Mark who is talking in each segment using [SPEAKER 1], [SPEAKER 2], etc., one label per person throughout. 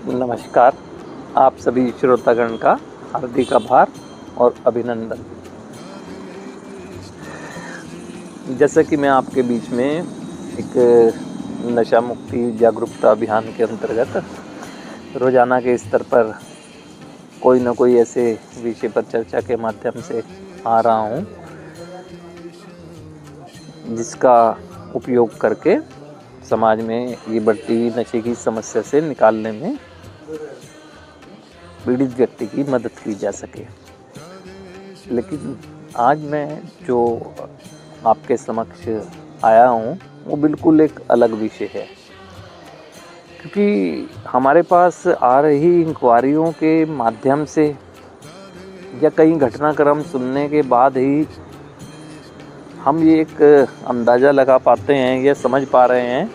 [SPEAKER 1] नमस्कार। आप सभी श्रोतागण का हार्दिक आभार और अभिनंदन। जैसा कि मैं आपके बीच में एक नशा मुक्ति जागरूकता अभियान के अंतर्गत रोजाना के स्तर पर कोई न कोई ऐसे विषय पर चर्चा के माध्यम से आ रहा हूँ, जिसका उपयोग करके समाज में ये बढ़ती हुई नशे की समस्या से निकालने में पीड़ित व्यक्ति की मदद की जा सके। लेकिन आज मैं जो आपके समक्ष आया हूँ वो बिल्कुल एक अलग विषय है, क्योंकि हमारे पास आ रही इंक्वायरियों के माध्यम से या कई घटनाक्रम सुनने के बाद ही हम ये एक अंदाज़ा लगा पाते हैं या समझ पा रहे हैं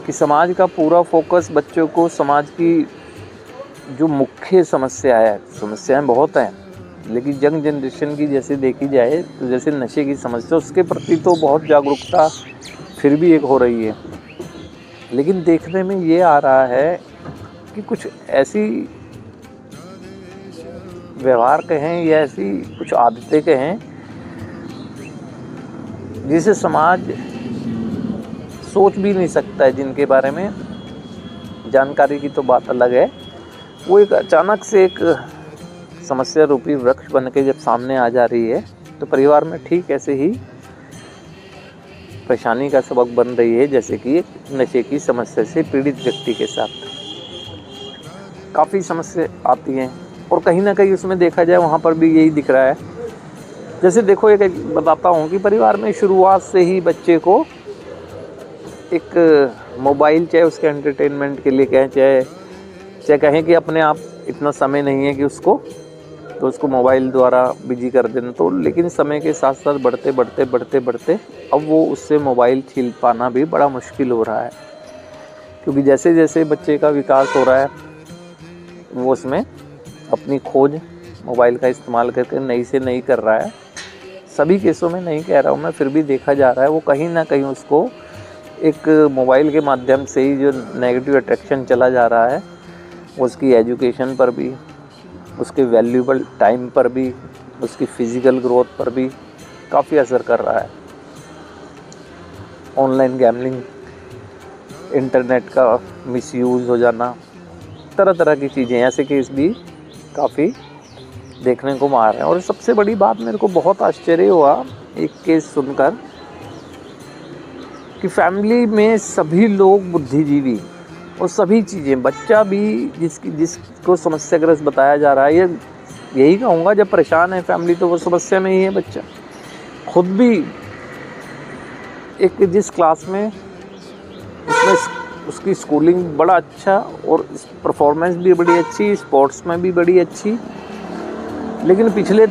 [SPEAKER 1] कि समाज का पूरा फोकस बच्चों को समाज की जो मुख्य समस्या है, समस्याएं बहुत हैं, लेकिन यंग जनरेशन की जैसे देखी जाए तो जैसे नशे की समस्या, उसके प्रति तो बहुत जागरूकता फिर भी एक हो रही है। लेकिन देखने में ये आ रहा है कि कुछ ऐसी व्यवहार कहें या ऐसी कुछ आदतें कहें जिसे समाज सोच भी नहीं सकता है, जिनके बारे में जानकारी की तो बात अलग है। वो एक अचानक से एक समस्या रूपी वृक्ष बन के जब सामने आ जा रही है तो परिवार में ठीक ऐसे ही परेशानी का सबक बन रही है, जैसे कि एक नशे की समस्या से पीड़ित व्यक्ति के साथ काफ़ी समस्या आती हैं और कहीं ना कहीं उसमें देखा जाए वहाँ पर भी यही दिख रहा है। जैसे देखो, एक बताता हूँ कि परिवार में शुरुआत से ही बच्चे को एक मोबाइल, चाहे उसके एंटरटेनमेंट के लिए कहें, चाहे कहें कि अपने आप इतना समय नहीं है कि उसको मोबाइल द्वारा बिजी कर देना, तो लेकिन समय के साथ साथ बढ़ते अब वो उससे मोबाइल छीन पाना भी बड़ा मुश्किल हो रहा है, क्योंकि जैसे जैसे बच्चे का विकास हो रहा है वो उसमें अपनी खोज मोबाइल का इस्तेमाल करके नई से नई कर रहा है। सभी केसों में नहीं कह रहा हूँ मैं, फिर भी देखा जा रहा है वो कहीं ना कहीं उसको एक मोबाइल के माध्यम से ही जो नेगेटिव अट्रैक्शन चला जा रहा है, उसकी एजुकेशन पर भी, उसके वैल्यूबल टाइम पर भी, उसकी फिज़िकल ग्रोथ पर भी काफ़ी असर कर रहा है। ऑनलाइन गैमलिंग, इंटरनेट का मिसयूज़ हो जाना, तरह तरह की चीज़ें, ऐसे केस भी काफ़ी देखने को मिल रहे हैं। और सबसे बड़ी बात, मेरे को बहुत आश्चर्य हुआ एक केस सुनकर कि फैमिली में सभी लोग बुद्धिजीवी और सभी चीज़ें, बच्चा भी जिसको समस्याग्रस्त बताया जा रहा है, यही कहूँगा जब परेशान है फैमिली तो वो समस्या में ही है बच्चा। खुद भी एक जिस क्लास में उसमें उसकी स्कूलिंग बड़ा अच्छा और परफॉर्मेंस भी बड़ी अच्छी, स्पोर्ट्स में भी बड़ी अच्छी, लेकिन पिछले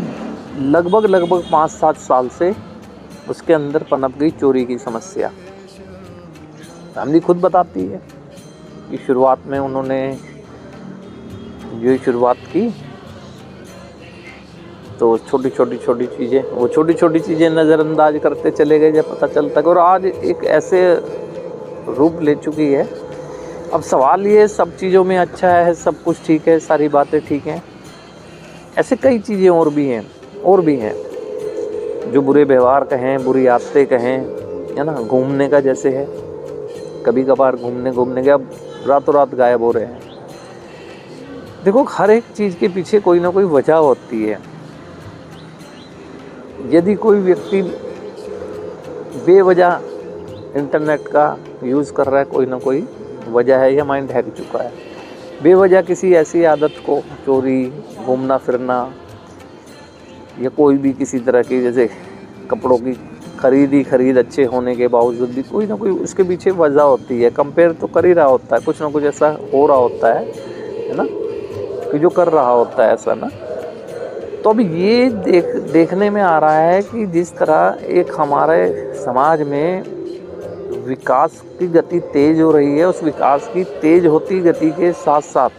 [SPEAKER 1] लगभग 5-7 साल से उसके अंदर पनप गई चोरी की समस्या। फैमिली खुद बताती है कि शुरुआत में उन्होंने जो शुरुआत की तो छोटी छोटी चीज़ें नज़रअंदाज करते चले गए जब पता चलता, और आज एक ऐसे रूप ले चुकी है। अब सवाल ये, सब चीज़ों में अच्छा है, सब कुछ ठीक है, सारी बातें ठीक हैं, ऐसे कई चीज़ें और भी हैं जो बुरे व्यवहार कहें, बुरी आदतें कहें, है ना। घूमने का जैसे है, कभी कभार घूमने के अब रातों रात गायब हो रहे हैं। देखो, हर एक चीज़ के पीछे कोई ना कोई वजह होती है। यदि कोई व्यक्ति बेवजह इंटरनेट का यूज़ कर रहा है, कोई ना कोई वजह है, या माइंड हैक चुका है, बेवजह किसी ऐसी आदत को, चोरी, घूमना फिरना, या कोई भी किसी तरह की, जैसे कपड़ों की खरीद अच्छे होने के बावजूद भी कोई ना कोई उसके पीछे वजह होती है। कंपेयर तो कर ही रहा होता है, कुछ ना कुछ ऐसा हो रहा होता है ना, कि जो कर रहा होता है ऐसा ना। तो अब ये देखने में आ रहा है कि जिस तरह एक हमारे समाज में विकास की गति तेज हो रही है, उस विकास की तेज होती गति के साथ साथ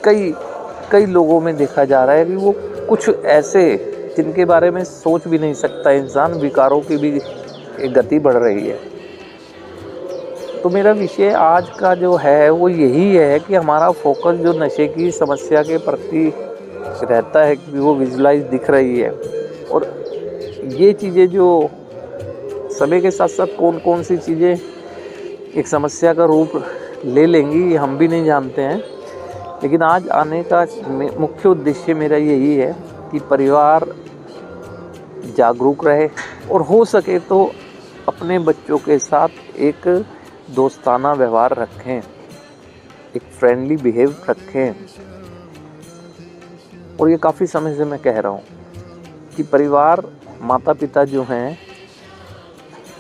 [SPEAKER 1] कई लोगों में देखा जा रहा है कि वो कुछ ऐसे जिनके बारे में सोच भी नहीं सकता इंसान, विकारों की भी एक गति बढ़ रही है। तो मेरा विषय आज का जो है वो यही है कि हमारा फोकस जो नशे की समस्या के प्रति रहता है कि वो विजुलाइज दिख रही है, और ये चीज़ें जो समय के साथ साथ कौन कौन सी चीज़ें एक समस्या का रूप ले लेंगी ये हम भी नहीं जानते हैं। लेकिन आज आने का मुख्य उद्देश्य मेरा यही है कि परिवार जागरूक रहे और हो सके तो अपने बच्चों के साथ एक दोस्ताना व्यवहार रखें, एक फ्रेंडली बिहेव रखें। और ये काफ़ी समय से मैं कह रहा हूँ कि परिवार, माता पिता जो हैं,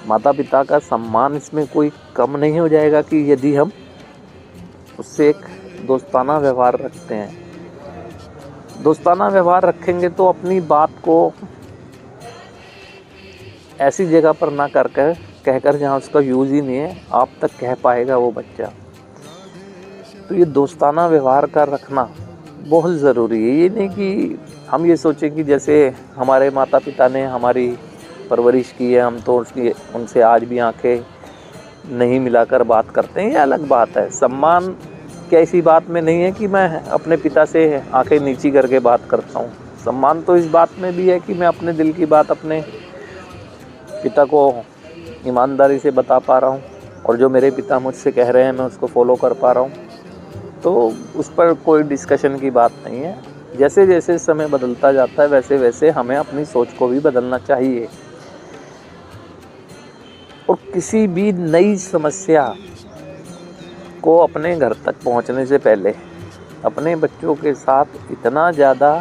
[SPEAKER 1] माता पिता का सम्मान इसमें कोई कम नहीं हो जाएगा कि यदि हम उससे एक दोस्ताना व्यवहार रखते हैं। दोस्ताना व्यवहार रखेंगे तो अपनी बात को ऐसी जगह पर ना कहकर जहाँ उसका यूज़ ही नहीं है आप तक कह पाएगा वो बच्चा। तो ये दोस्ताना व्यवहार का रखना बहुत ज़रूरी है। ये नहीं कि हम ये सोचें कि जैसे हमारे माता पिता ने हमारी परवरिश की है, हम तो उनसे आज भी आंखें नहीं मिलाकर बात करते हैं, ये अलग बात है। सम्मान क्या इसी बात में नहीं है कि मैं अपने पिता से आंखें नीची करके बात करता हूँ। सम्मान तो इस बात में भी है कि मैं अपने दिल की बात अपने पिता को ईमानदारी से बता पा रहा हूँ, और जो मेरे पिता मुझसे कह रहे हैं मैं उसको फॉलो कर पा रहा हूँ। तो उस पर कोई डिस्कशन की बात नहीं है। जैसे जैसे समय बदलता जाता है वैसे वैसे हमें अपनी सोच को भी बदलना चाहिए। और किसी भी नई समस्या को अपने घर तक पहुंचने से पहले अपने बच्चों के साथ इतना ज़्यादा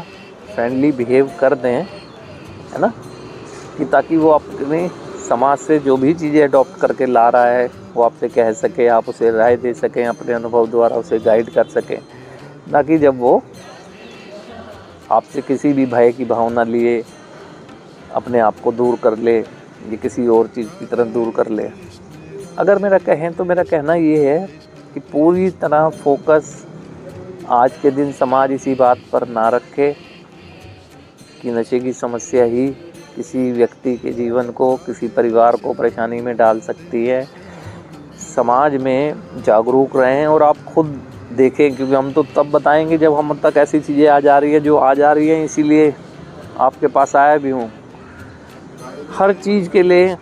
[SPEAKER 1] फ्रेंडली बिहेव कर दें, है ना, कि ताकि वो अपने समाज से जो भी चीज़ें अडॉप्ट करके ला रहा है वो आपसे कह सके, आप उसे राय दे सकें, अपने अनुभव द्वारा उसे गाइड कर सकें, ना कि जब वो आपसे किसी भी भय की भावना लिए अपने आप को दूर कर ले या किसी और चीज़ की तरह दूर कर ले। अगर मेरा कहें तो मेरा कहना ये है कि पूरी तरह फोकस आज के दिन समाज इसी बात पर ना रखे कि नशे की समस्या ही किसी व्यक्ति के जीवन को, किसी परिवार को परेशानी में डाल सकती है। समाज में जागरूक रहें और आप खुद देखें, क्योंकि हम तो तब बताएंगे जब हम तक ऐसी चीज़ें आ जा रही है जो आ जा रही हैं, इसीलिए आपके पास आया भी हूँ। हर चीज़ के लिए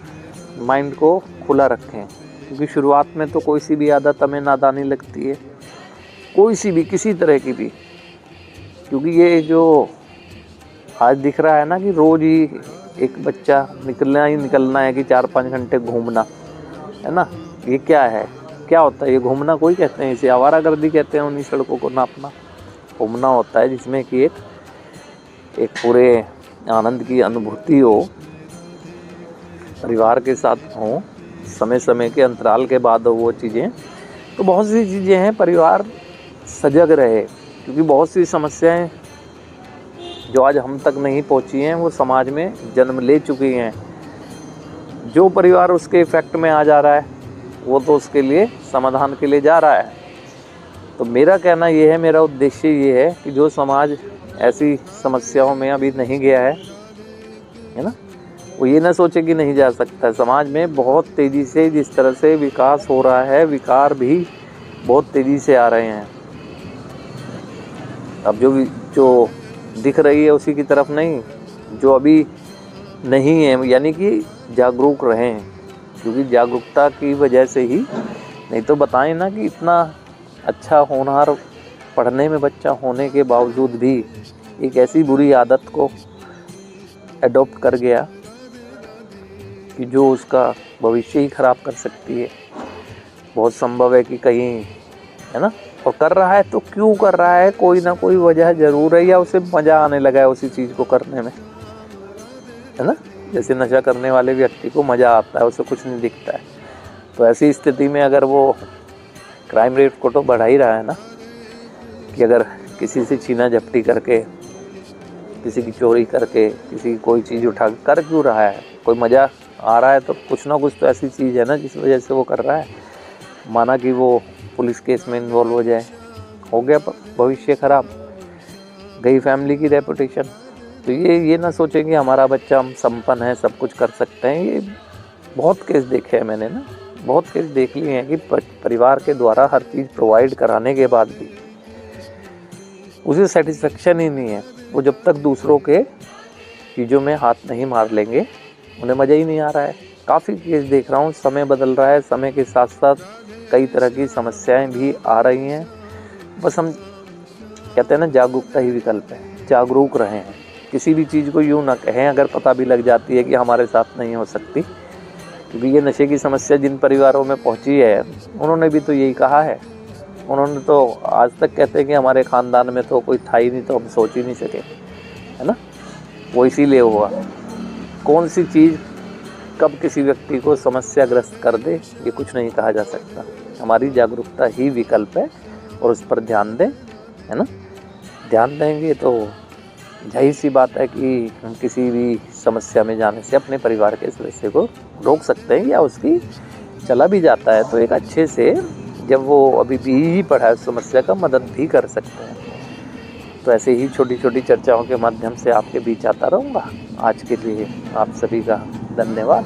[SPEAKER 1] माइंड को खुला रखें, क्योंकि शुरुआत में तो कोई सी भी आदत हमें नादानी लगती है, कोई सी भी, किसी तरह की भी। क्योंकि ये जो आज दिख रहा है ना कि रोज़ ही एक बच्चा निकलना है कि 4-5 घंटे घूमना, है ना, ये क्या है, क्या होता है ये घूमना? कोई कहते हैं इसे आवारागर्दी कहते हैं, उन्हीं सड़कों को नापना। घूमना होता है जिसमें कि एक पूरे आनंद की अनुभूति हो, परिवार के साथ हो, समय समय के अंतराल के बाद हो वो चीज़ें। तो बहुत सी चीज़ें हैं, परिवार सजग रहे, क्योंकि बहुत सी समस्याएं जो आज हम तक नहीं पहुंची हैं वो समाज में जन्म ले चुकी हैं। जो परिवार उसके इफ़ेक्ट में आ जा रहा है वो तो उसके लिए समाधान के लिए जा रहा है। तो मेरा कहना ये है, मेरा उद्देश्य ये है कि जो समाज ऐसी समस्याओं में अभी नहीं गया है ना, वो ये ना सोचे कि नहीं जा सकता। समाज में बहुत तेज़ी से जिस तरह से विकास हो रहा है, विकार भी बहुत तेज़ी से आ रहे हैं। अब जो दिख रही है उसी की तरफ नहीं, जो अभी नहीं है, यानी कि जागरूक रहें, क्योंकि जागरूकता की वजह से ही, नहीं तो बताएं ना कि इतना अच्छा होनहार पढ़ने में बच्चा होने के बावजूद भी एक ऐसी बुरी आदत को एडॉप्ट कर गया कि जो उसका भविष्य ही ख़राब कर सकती है। बहुत संभव है कि कहीं, है ना, और कर रहा है तो क्यों कर रहा है, कोई ना कोई वजह ज़रूर है, या उसे मज़ा आने लगा है उसी चीज़ को करने में, है ना। जैसे नशा करने वाले व्यक्ति को मज़ा आता है, उसे कुछ नहीं दिखता है। तो ऐसी स्थिति में अगर वो क्राइम रेट को तो बढ़ा ही रहा है ना, कि अगर किसी से छीना झपटी करके, किसी की चोरी करके, किसी की कोई चीज़ उठा कर क्यों रहा है, कोई मज़ा आ रहा है तो कुछ ना कुछ तो ऐसी चीज़ है ना जिस वजह से वो कर रहा है। माना कि वो पुलिस केस में इन्वॉल्व हो जाए, हो गया भविष्य खराब, गई फैमिली की रेपुटेशन। तो ये ना सोचें कि हमारा बच्चा हम संपन्न है, सब कुछ कर सकते हैं। ये बहुत केस देखे हैं मैंने ना, बहुत केस देख लिए हैं कि परिवार के द्वारा हर चीज़ प्रोवाइड कराने के बाद भी उसे सेटिस्फेक्शन ही नहीं है। वो जब तक दूसरों के चीज़ों में हाथ नहीं मार लेंगे उन्हें मज़ा ही नहीं आ रहा है। काफ़ी केस देख रहा हूँ, समय बदल रहा है, समय के साथ साथ कई तरह की समस्याएं भी आ रही हैं। बस हम कहते हैं ना, जागरूकता ही विकल्प है, जागरूक रहें। किसी भी चीज़ को यूँ ना कहें अगर पता भी लग जाती है कि हमारे साथ नहीं हो सकती, क्योंकि ये नशे की समस्या जिन परिवारों में पहुंची है उन्होंने भी तो यही कहा है। उन्होंने तो आज तक कहते हैं कि हमारे ख़ानदान में तो कोई था ही नहीं, तो हम सोच ही नहीं सके, है ना। वो इसीलिए हुआ। कौन सी चीज़ कब किसी व्यक्ति को समस्याग्रस्त कर दे ये कुछ नहीं कहा जा सकता। हमारी जागरूकता ही विकल्प है और उस पर ध्यान दें, है ना। ध्यान देंगे तो जाहिर सी बात है कि हम किसी भी समस्या में जाने से अपने परिवार के सदस्य को रोक सकते हैं, या उसकी चला भी जाता है तो एक अच्छे से, जब वो अभी भी पड़ा है समस्या का, मदद भी कर सकते हैं। तो ऐसे ही छोटी छोटी चर्चाओं के माध्यम से आपके बीच आता रहूँगा। आज के लिए आप सभी का धन्यवाद।